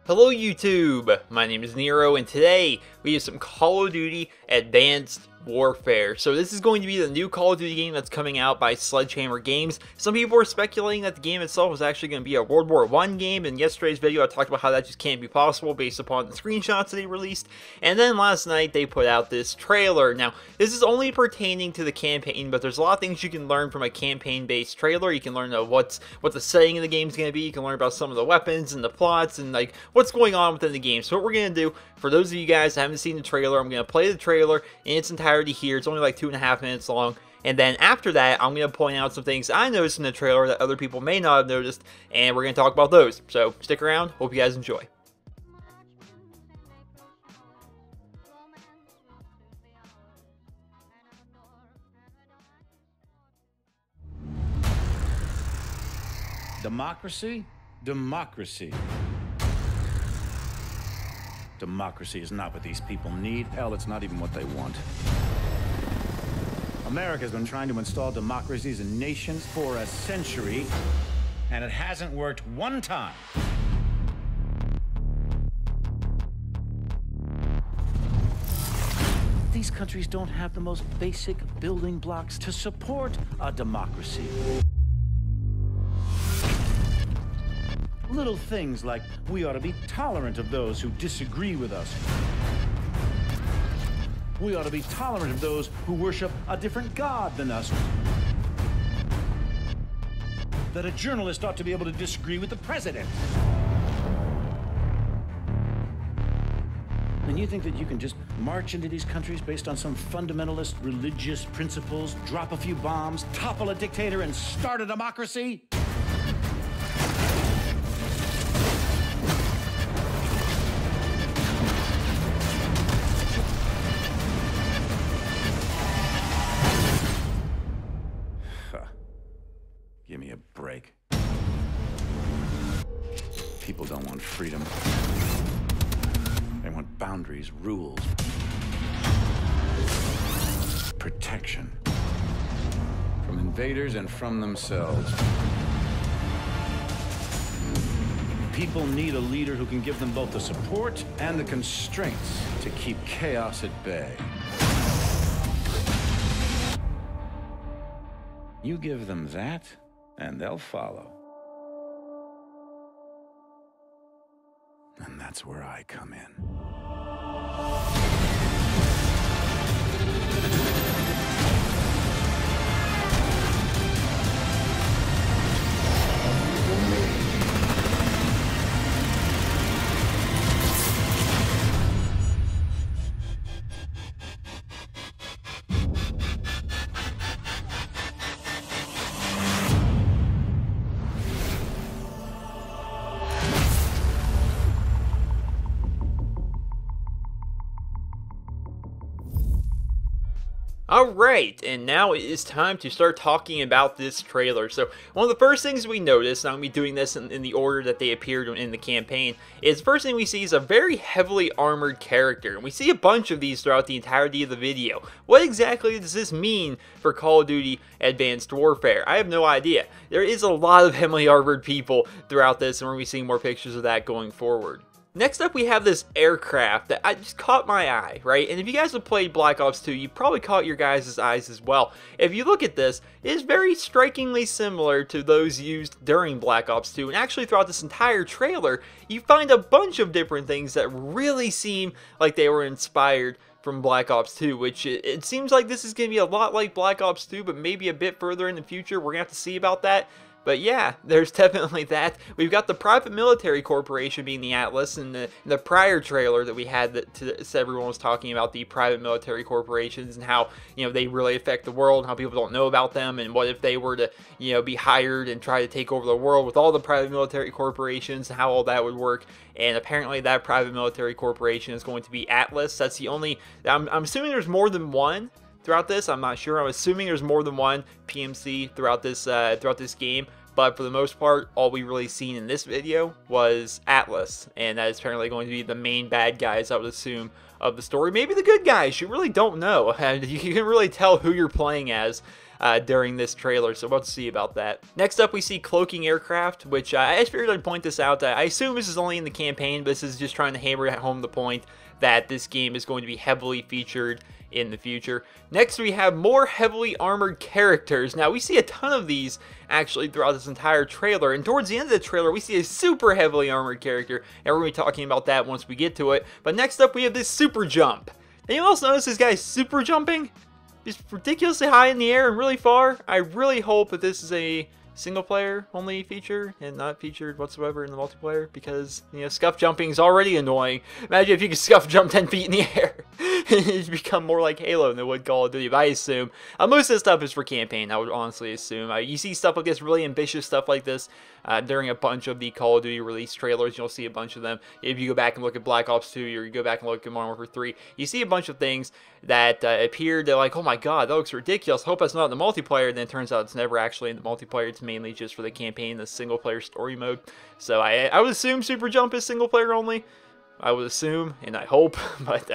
Hello YouTube, my name is Nero, and today we have some Call of Duty Advanced Warfare. So this is going to be the new Call of Duty game that's coming out by Sledgehammer Games. Some people were speculating that the game itself was actually going to be a World War I game. In yesterday's video I talked about how that just can't be possible based upon the screenshots that they released. And then last night they put out this trailer. Now this is only pertaining to the campaign, but there's a lot of things you can learn from a campaign based trailer. You can learn what the setting of the game is going to be. You can learn about some of the weapons and the plots and like what's going on within the game. So what we're going to do, for those of you guys that haven't seen the trailer, I'm going to play the trailer in its entirety here. It's only like 2.5 minutes long, and then after that I'm going to point out some things I noticed in the trailer that other people may not have noticed, and we're going to talk about those. So stick around, hope you guys enjoy. Democracy? Democracy. Democracy is not what these people need. Hell, it's not even what they want. America's been trying to install democracies in nations for a century, and it hasn't worked one time. These countries don't have the most basic building blocks to support a democracy. Little things like we ought to be tolerant of those who disagree with us. We ought to be tolerant of those who worship a different god than us. That a journalist ought to be able to disagree with the president. And you think that you can just march into these countries based on some fundamentalist religious principles, drop a few bombs, topple a dictator, and start a democracy? Give me a break. People don't want freedom. They want boundaries, rules, protection from invaders and from themselves. People need a leader who can give them both the support and the constraints to keep chaos at bay. You give them that, and they'll follow. And that's where I come in. Alright, and now it is time to start talking about this trailer. So, one of the first things we notice, and I'm going to be doing this in the order that they appeared in the campaign, is the first thing we see is a very heavily armored character. And we see a bunch of these throughout the entirety of the video. What exactly does this mean for Call of Duty Advanced Warfare? I have no idea. There is a lot of heavily armored people throughout this, and we're going to be seeing more pictures of that going forward. Next up, we have this aircraft that just caught my eye, right? And if you guys have played Black Ops 2, you probably caught your guys' eyes as well. If you look at this, it is very strikingly similar to those used during Black Ops 2. And actually, throughout this entire trailer, you find a bunch of different things that really seem like they were inspired from Black Ops 2, which it seems like this is going to be a lot like Black Ops 2, but maybe a bit further in the future. We're going to have to see about that. But yeah, there's definitely that. We've got the private military corporation being the Atlas, and the prior trailer that we had that everyone was talking about the private military corporations and how, you know, they really affect the world and how people don't know about them, and what if they were to, you know, be hired and try to take over the world with all the private military corporations and how all that would work. And apparently that private military corporation is going to be Atlas. That's the only, I'm assuming there's more than one throughout this. I'm not sure. I'm assuming there's more than one PMC throughout this game. but for the most part, all we really seen in this video was Atlas, and that is apparently going to be the main bad guys, I would assume, of the story. Maybe the good guys, you really don't know, and you can really tell who you're playing as during this trailer, so let's see about that. Next up, we see cloaking aircraft, which I just figured I'd point this out. I assume this is only in the campaign, but this is just trying to hammer home the point that this game is going to be heavily featured in the future. Next, we have more heavily armored characters. Now, we see a ton of these actually throughout this entire trailer, and towards the end of the trailer, we see a super heavily armored character, and we're going to be talking about that once we get to it. But next up, we have this super jump. Anyone else notice this guy's super jumping? He's ridiculously high in the air and really far. I really hope that this is a single player only feature and not featured whatsoever in the multiplayer, because, you know, scuff jumping is already annoying. Imagine if you could scuff jump 10 feet in the air. It'd become more like Halo than it would Call of Duty. But I assume most of this stuff is for campaign, I would honestly assume. You see stuff like this, really ambitious stuff like this during a bunch of the Call of Duty release trailers. You'll see a bunch of them. If you go back and look at Black Ops 2, or you go back and look at Modern Warfare 3, you see a bunch of things that appeared, they're like, oh my god, that looks ridiculous. I hope that's not in the multiplayer. And then it turns out it's never actually in the multiplayer. It's mainly just for the campaign, the single player story mode. So I would assume Super Jump is single player only. I would assume, and I hope. But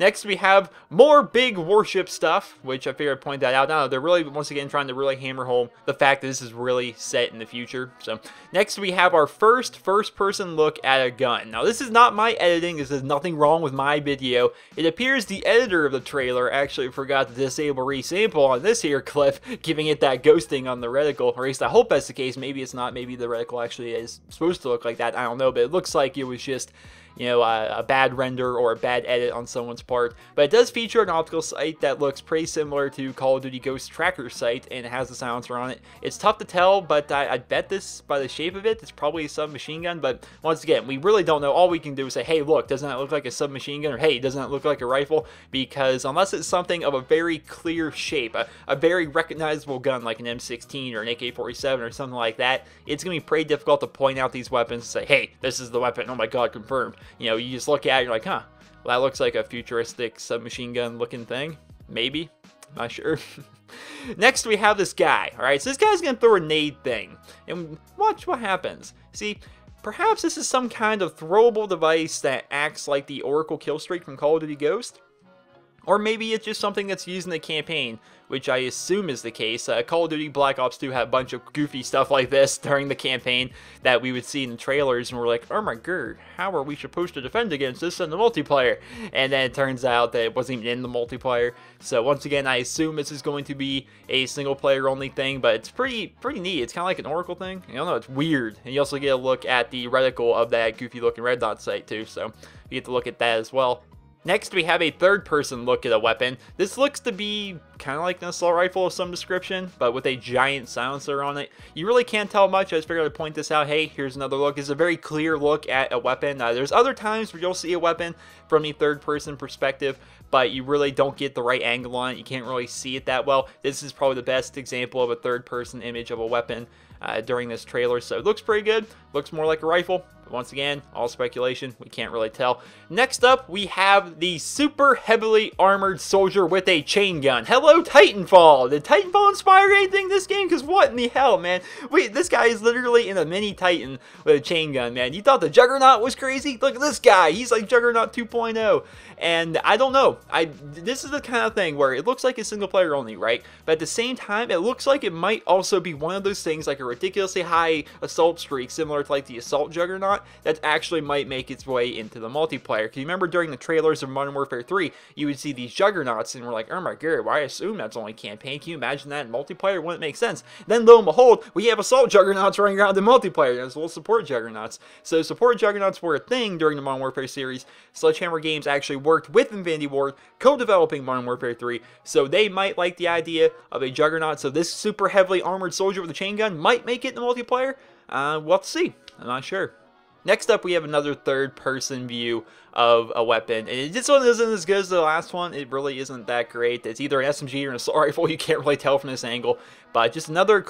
next we have more big warship stuff, which I figured I'd point that out. Now, they're really, once again, trying to really hammer home the fact that this is really set in the future. So next we have our first-person look at a gun. Now, this is not my editing. This is nothing wrong with my video. It appears the editor of the trailer actually forgot to disable resample on this here clip, giving it that ghosting on the reticle. Or at least I hope that's the case. Maybe it's not. Maybe the reticle actually is supposed to look like that. I don't know, but it looks like it was just, you know, a bad render or a bad edit on someone's part. But it does feature an optical sight that looks pretty similar to Call of Duty Ghost Tracker's sight, and it has a silencer on it. It's tough to tell, but I bet this, by the shape of it, it's probably a submachine gun. But once again, we really don't know. All we can do is say, hey, look, doesn't that look like a submachine gun? Or hey, doesn't that look like a rifle? Because unless it's something of a very clear shape, a very recognizable gun like an M16 or an AK-47 or something like that, it's going to be pretty difficult to point out these weapons and say, hey, this is the weapon. Oh my god, confirmed. You know, you just look at it, you're like, huh, well, that looks like a futuristic submachine gun looking thing. Maybe. Not sure. Next, we have this guy. Alright, so this guy's going to throw a nade thing. And watch what happens. See, perhaps this is some kind of throwable device that acts like the Oracle killstreak from Call of Duty Ghost. Or maybe it's just something that's used in the campaign, which I assume is the case. Call of Duty Black Ops 2 had a bunch of goofy stuff like this during the campaign that we would see in the trailers, and we're like, oh my god, how are we supposed to defend against this in the multiplayer? And then it turns out that it wasn't even in the multiplayer. So once again, I assume this is going to be a single player only thing, but it's pretty neat. It's kind of like an Oracle thing. I don't know, it's weird. And you also get a look at the reticle of that goofy looking red dot sight too, so you get to look at that as well. Next, we have a third-person look at a weapon. This looks to be kind of like an assault rifle of some description, but with a giant silencer on it. You really can't tell much. I just figured I'd point this out. Hey, here's another look. It's a very clear look at a weapon. There's other times where you'll see a weapon from a third-person perspective, but you really don't get the right angle on it. You can't really see it that well. This is probably the best example of a third-person image of a weapon during this trailer, so it looks pretty good. Looks more like a rifle. Once again, all speculation. We can't really tell. Next up, we have the super heavily armored soldier with a chain gun. Hello, Titanfall! Did Titanfall inspire anything in this game? Because what in the hell, man? Wait, this guy is literally in a mini Titan with a chain gun, man. You thought the Juggernaut was crazy? Look at this guy. He's like Juggernaut 2.0. And I don't know. This is the kind of thing where it looks like it's single player only, right? But at the same time, it looks like it might also be one of those things like a ridiculously high assault streak, similar to like the Assault Juggernaut, that actually might make its way into the multiplayer. Because you remember during the trailers of Modern Warfare 3, you would see these Juggernauts, and we're like, oh my god, why I assume that's only campaign? Can you imagine that in multiplayer? Wouldn't make sense. Then lo and behold, we have Assault Juggernauts running around in multiplayer as well as support Juggernauts. So support Juggernauts were a thing during the Modern Warfare series. Sledgehammer Games actually worked with Infinity Ward, co-developing Modern Warfare 3, so they might like the idea of a Juggernaut. So this super heavily armored soldier with a chain gun might make it in the multiplayer. We'll have to see. I'm not sure. Next up, we have another third-person view of a weapon, and this one isn't as good as the last one. It really isn't that great. It's either an SMG or an assault rifle. You can't really tell from this angle, but just another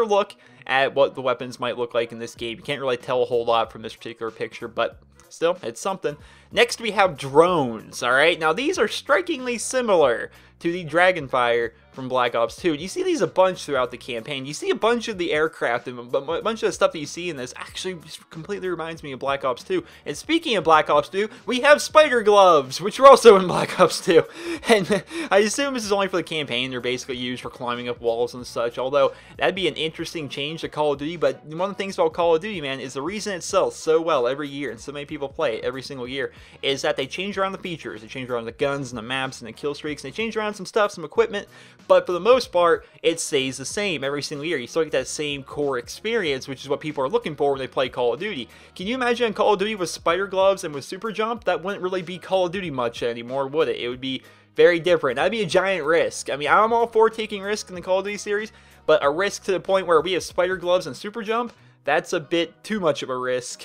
look at what the weapons might look like in this game. You can't really tell a whole lot from this particular picture, but still, it's something. Next, we have drones, alright? Now, these are strikingly similar to the Dragonfire from Black Ops 2. You see these a bunch throughout the campaign. You see a bunch of the aircraft and a bunch of the stuff that you see in this actually just completely reminds me of Black Ops 2. And speaking of Black Ops 2, we have spider gloves, which are also in Black Ops 2. And I assume this is only for the campaign. They're basically used for climbing up walls and such, although that'd be an interesting change to Call of Duty. But one of the things about Call of Duty, man, is the reason it sells so well every year, and so many people play it every single year, is that they change around the features. They change around the guns and the maps and the kill streaks, and they change around some stuff, some equipment, but for the most part, it stays the same every single year. You still get that same core experience, which is what people are looking for when they play Call of Duty. Can you imagine Call of Duty with spider gloves and with super jump? That wouldn't really be Call of Duty much anymore, would it? It would be very different. That'd be a giant risk. I mean, I'm all for taking risk in the Call of Duty series, but a risk to the point where we have spider gloves and super jump, that's a bit too much of a risk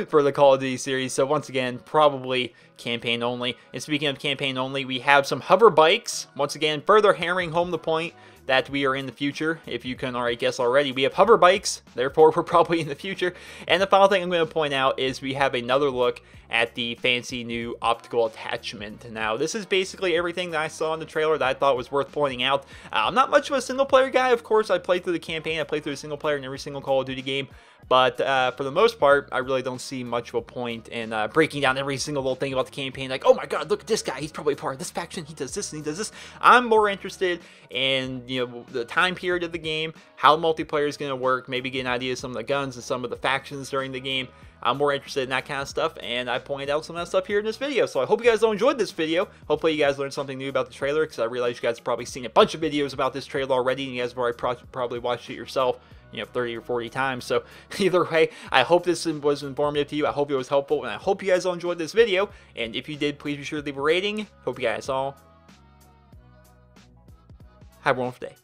for the Call of Duty series. So once again, probably campaign only. And speaking of campaign only, we have some hover bikes. Once again, further hammering home the point that we are in the future. If you can already guess already, we have hover bikes, therefore we're probably in the future. And the final thing I'm going to point out is we have another look at the fancy new optical attachment. Now, this is basically everything that I saw in the trailer that I thought was worth pointing out. I'm not much of a single player guy, of course. I played through the campaign, I played through the single player in every single Call of Duty game. But for the most part, I really don't see much of a point in breaking down every single little thing about the campaign. Like, oh my god, look at this guy. He's probably part of this faction. He does this and he does this. I'm more interested in, you know, the time period of the game, how multiplayer is going to work, maybe get an idea of some of the guns and some of the factions during the game. I'm more interested in that kind of stuff, and I pointed out some of that stuff here in this video. So I hope you guys all enjoyed this video. Hopefully you guys learned something new about the trailer, because I realize you guys have probably seen a bunch of videos about this trailer already, and you guys have already probably watched it yourself, you know, 30 or 40 times. So either way, I hope this was informative to you. I hope it was helpful, and I hope you guys all enjoyed this video. And if you did, please be sure to leave a rating. Hope you guys all have a wonderful day.